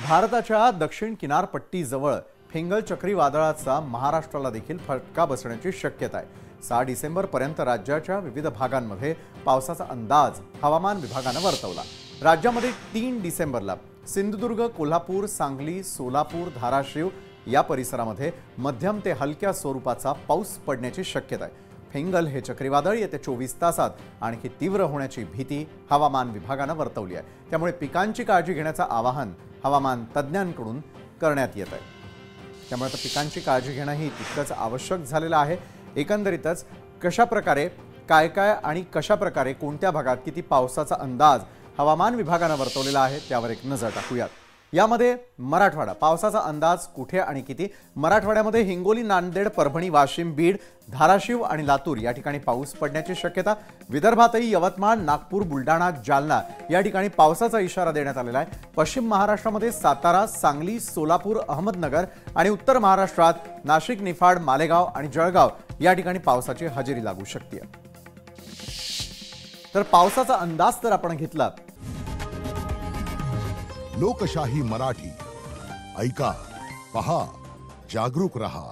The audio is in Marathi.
भारताच्या दक्षिण किनारपट्टीजवळ फेंगल चक्रीवादळाचा महाराष्ट्राला देखील फटका बसण्याची शक्यता आहे। 6 डिसेंबरपर्यंत राज्याच्या विविध भागांमध्ये पावसाचा अंदाज हवामान विभागाने वर्तवला। राज्यामध्ये 3 डिसेंबरला सिंधुदुर्ग, कोल्हापूर, सांगली, सोलापूर, धाराशिव या परिसरामध्ये मध्यम ते हलक्या स्वरूपाचा पाऊस पडण्याची शक्यता आहे। फेंगल हे चक्रीवादळ येत्या 24 तासात आणखी तीव्र होण्याची भीती हवामान विभागाने वर्तवली आहे। त्यामुळे पिकांची काळजी घेण्याचे आवाहन हवामान तज्ञांकडून करण्यात येत आहे। त्यामुळे पिकांची काळजी घेणे ही तितकंच आवश्यक झालेलं आहे। एकंदरीतच कशा प्रकारे काय आणि कशा प्रकारे कोणत्या भागात किती पावसाचा अंदाज हवामान विभागाने वर्तवलेला आहे त्यावर एक नजर टाकूया। यामध्ये मराठवाडा पावसाचा अंदाज कुठे आणि किती। मराठवाड्यामध्ये हिंगोली, नांदेड, परभणी, वाशिम, बीड, धाराशिव आणि लातूर या ठिकाणी पाऊस पडण्याची शक्यता। विदर्भातही यवतमाळ, नागपूर, बुलढाणा, जालना या ठिकाणी पावसाचा इशारा देण्यात आलेला आहे। पश्चिम महाराष्ट्रामध्ये सातारा, सांगली, सोलापूर, अहमदनगर आणि उत्तर महाराष्ट्रात नाशिक, निफाड, मालेगाव आणि जळगाव या ठिकाणी पावसाची हजेरी लागू शकते। तर पावसाचा अंदाज तर आपण घेतला। लोकशाही मराठी ऐका, पहा, जागरूक रहा।